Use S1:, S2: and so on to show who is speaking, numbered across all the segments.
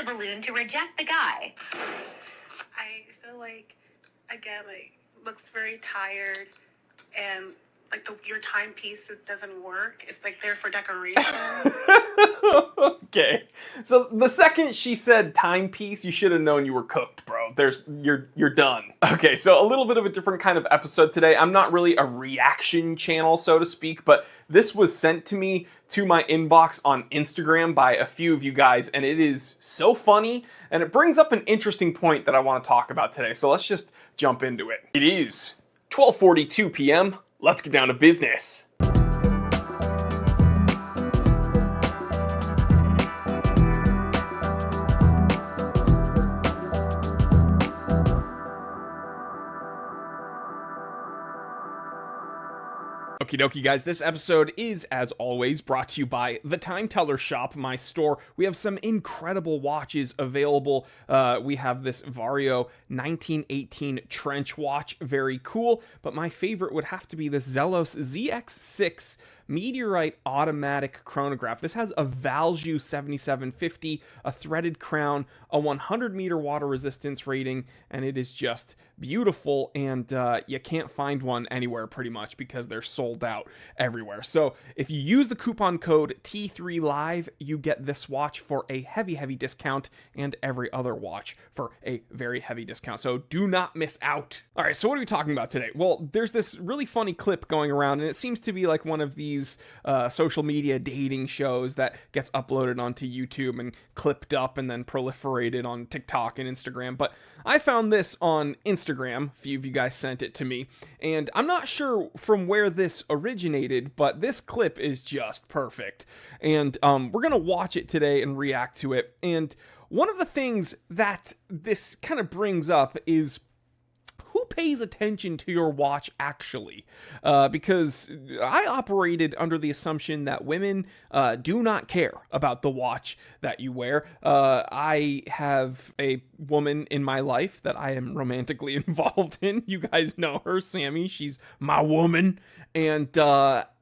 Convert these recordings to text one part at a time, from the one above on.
S1: the balloon to reject the guy.
S2: I feel like, again, looks very tired, and your timepiece doesn't work. It's there for decoration.
S3: Okay, so the second she said timepiece, you should have known you were cooked, bro. You're done. Okay, so a little bit of a different kind of episode today. I'm not really a reaction channel, so to speak, but this was sent to me to my inbox on Instagram by a few of you guys, and it is so funny, and it brings up an interesting point that I want to talk about today. So let's just jump into it. It is 12:42 p.m. Let's get down to business. Okie dokie, guys, this episode is, as always, brought to you by the Time Teller Shop, my store. We have some incredible watches available. We have this Vario 1918 trench watch, very cool, but my favorite would have to be this Zelos ZX6 Meteorite automatic chronograph. This has a Valjoux 7750, a threaded crown, a 100 meter water resistance rating, and it is just beautiful, and you can't find one anywhere pretty much because they're sold out everywhere. So if you use the coupon code T3Live, you get this watch for a heavy discount and every other watch for a very heavy discount. So do not miss out. All right, so what are we talking about today? Well, there's this really funny clip going around, and it seems to be like one of these social media dating shows that gets uploaded onto YouTube and clipped up and then proliferated on TikTok and Instagram. But I found this on Instagram. A few of you guys sent it to me, and I'm not sure from where this originated, but this clip is just perfect. And we're gonna watch it today and react to it. And one of the things that this kind of brings up is who pays attention to your watch actually? Because I operated under the assumption that women do not care about the watch that you wear. I have a woman in my life that I am romantically involved in. You guys know her, Sammy. She's my woman. And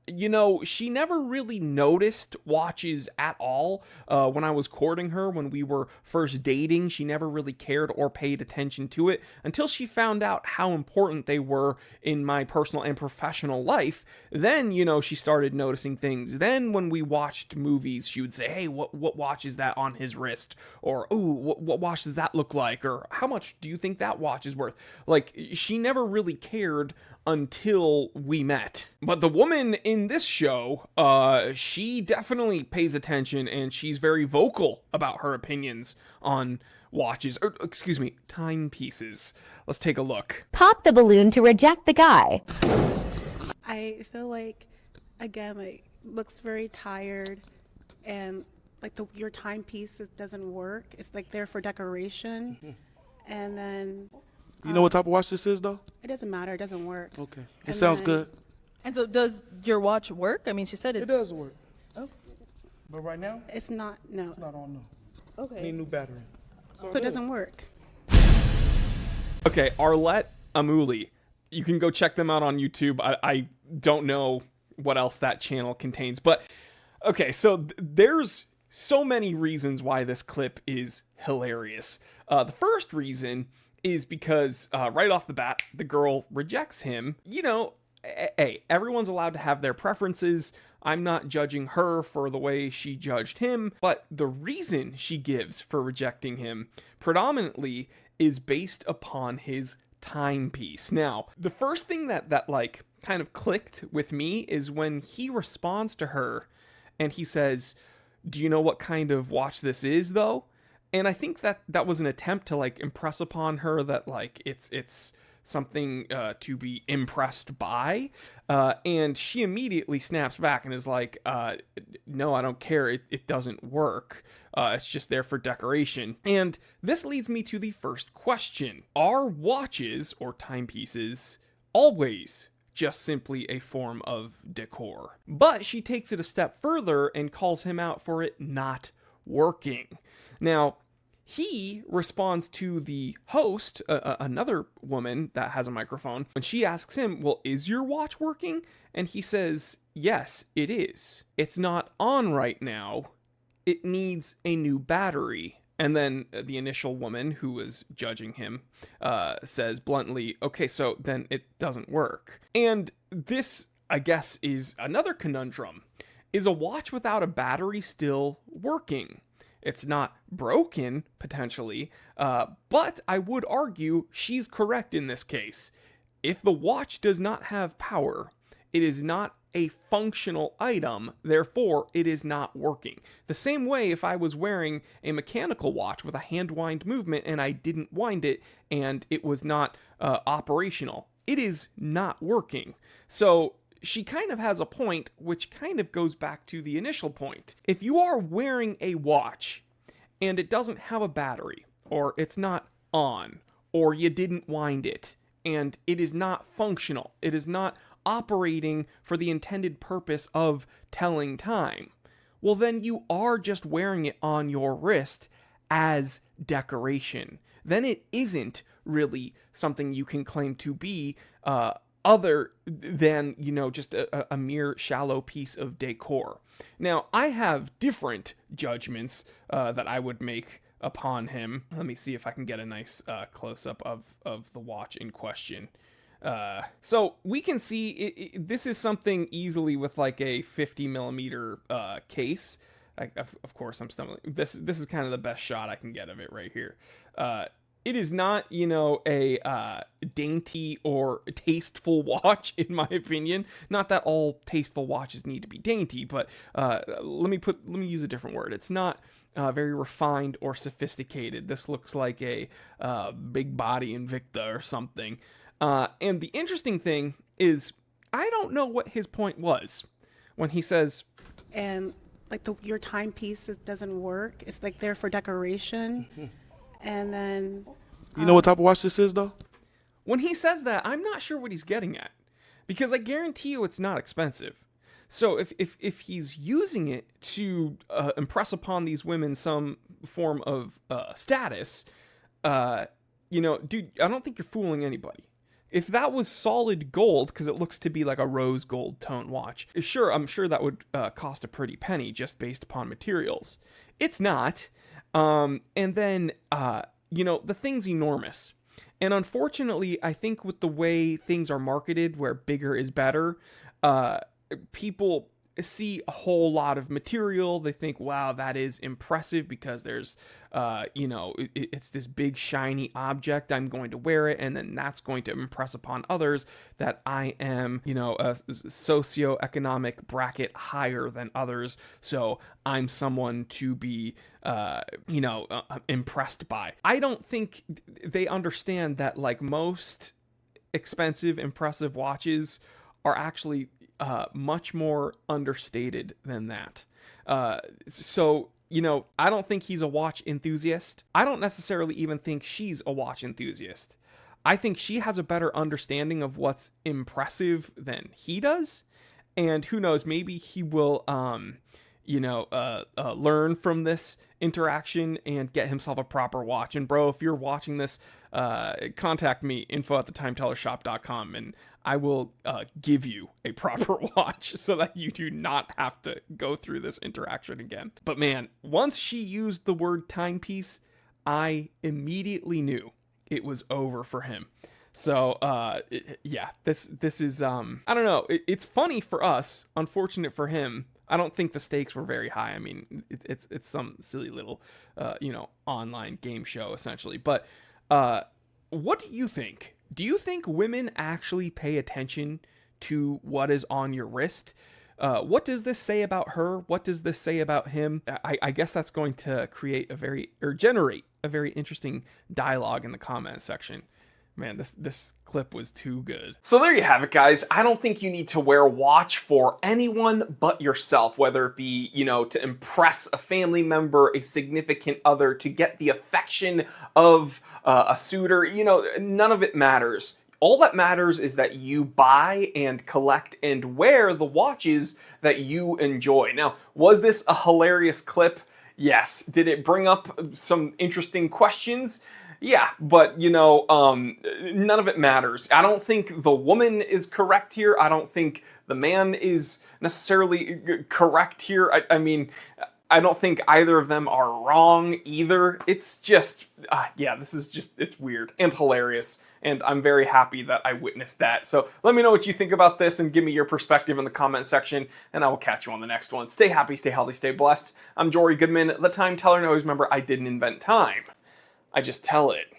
S3: you know, she never really noticed watches at all when I was courting her. When we were first dating, she never really cared or paid attention to it until she found out how important they were in my personal and professional life. Then, you know, she started noticing things. Then when we watched movies, she would say, hey, what watch is that on his wrist? Or, ooh, what watch does that look like? Or how much do you think that watch is worth? Like, she never really cared until we met. But the woman in this show, she definitely pays attention, and she's very vocal about her opinions on watches, or excuse me, timepieces. Let's take a look.
S1: Pop the balloon to reject the guy.
S2: I feel like, again, looks very tired, and your timepiece doesn't work. It's there for decoration, and then
S4: you know what type of watch this is, though?
S2: it doesn't matter. It doesn't work.
S4: Okay. It sounds good.
S5: And so does your watch work? I mean, she said
S4: It does work.
S5: Oh.
S4: But right now,
S2: It's not. No.
S4: it's not on, no.
S5: Okay.
S4: Need new battery.
S2: So it doesn't work.
S3: Okay, Arlette Amuli. You can go check them out on YouTube. I don't know what else that channel contains. But, okay, so there's so many reasons why this clip is hilarious. The first reason is because right off the bat, the girl rejects him. You know, hey, everyone's allowed to have their preferences. I'm not judging her for the way she judged him, but the reason she gives for rejecting him predominantly is based upon his timepiece. Now, the first thing that like kind of clicked with me is when he responds to her and he says, "Do you know what kind of watch this is, though?" And I think that was an attempt to like impress upon her that like it's something to be impressed by, and she immediately snaps back and is like, no, I don't care, it doesn't work, it's just there for decoration. And this leads me to the first question: are watches or timepieces always just simply a form of decor? But she takes it a step further and calls him out for it not working. Now, he responds to the host, another woman that has a microphone, when she asks him, well, is your watch working? And he says, yes, it is. It's not on right now. It needs a new battery. And then the initial woman who was judging him says bluntly, okay, so then it doesn't work. And this, I guess, is another conundrum. Is a watch without a battery still working? It's not broken, potentially, but I would argue she's correct in this case. If the watch does not have power, it is not a functional item, therefore it is not working. The same way if I was wearing a mechanical watch with a hand wind movement and I didn't wind it and it was not operational, it is not working. So she kind of has a point, which kind of goes back to the initial point. If you are wearing a watch and it doesn't have a battery, or it's not on, or you didn't wind it, and it is not functional, it is not operating for the intended purpose of telling time, well, then you are just wearing it on your wrist as decoration. Then it isn't really something you can claim to be other than, just a mere shallow piece of decor. Now, I have different judgments that I would make upon him. Let me see if I can get a nice close-up of the watch in question. So we can see this is something easily with like a 50 millimeter case. Of course, I'm stumbling. This is kind of the best shot I can get of it right here. It is not, a dainty or tasteful watch, in my opinion. Not that all tasteful watches need to be dainty, but let me use a different word. It's not very refined or sophisticated. This looks like a big body Invicta or something. And the interesting thing is, I don't know what his point was when he says,
S2: and like your timepiece doesn't work. It's like there for decoration. And then
S4: You know what type of watch this is, though?
S3: when he says that, I'm not sure what he's getting at, because I guarantee you it's not expensive. So if he's using it to impress upon these women some form of status, dude, I don't think you're fooling anybody. If that was solid gold, because it looks to be like a rose gold tone watch, sure, I'm sure that would cost a pretty penny just based upon materials. It's not. And then, the thing's enormous. And unfortunately, I think with the way things are marketed, where bigger is better, people see a whole lot of material. They think, wow, that is impressive because there's, it's this big shiny object. I'm going to wear it. And then that's going to impress upon others that I am, a socioeconomic bracket higher than others. So I'm someone to be, impressed by. I don't think they understand that, like, most expensive, impressive watches are actually much more understated than that. So, I don't think he's a watch enthusiast. I don't necessarily even think she's a watch enthusiast. I think she has a better understanding of what's impressive than he does. And who knows, maybe he will, learn from this interaction and get himself a proper watch. And bro, if you're watching this, contact me, info@thetimetellershop.com, and I will give you a proper watch so that you do not have to go through this interaction again. But man, once she used the word timepiece, I immediately knew it was over for him. So, this is, I don't know. It's funny for us, unfortunate for him. I don't think the stakes were very high. I mean, it's some silly little, online game show essentially. But what do you think? Do you think women actually pay attention to what is on your wrist? What does this say about her? What does this say about him? I guess that's going to generate a very interesting dialogue in the comment section. Man, this clip was too good. So there you have it, guys. I don't think you need to wear a watch for anyone but yourself, whether it be, to impress a family member, a significant other, to get the affection of a suitor. None of it matters. All that matters is that you buy and collect and wear the watches that you enjoy. Now, was this a hilarious clip? Yes. Did it bring up some interesting questions? Yeah, but, none of it matters. I don't think the woman is correct here. I don't think the man is necessarily correct here. I mean, I don't think either of them are wrong either. It's just, yeah, this is just, it's weird and hilarious. And I'm very happy that I witnessed that. So let me know what you think about this and give me your perspective in the comment section, and I will catch you on the next one. Stay happy, stay healthy, stay blessed. I'm Jory Goodman, the Time Teller, and always remember, I didn't invent time. I just tell it.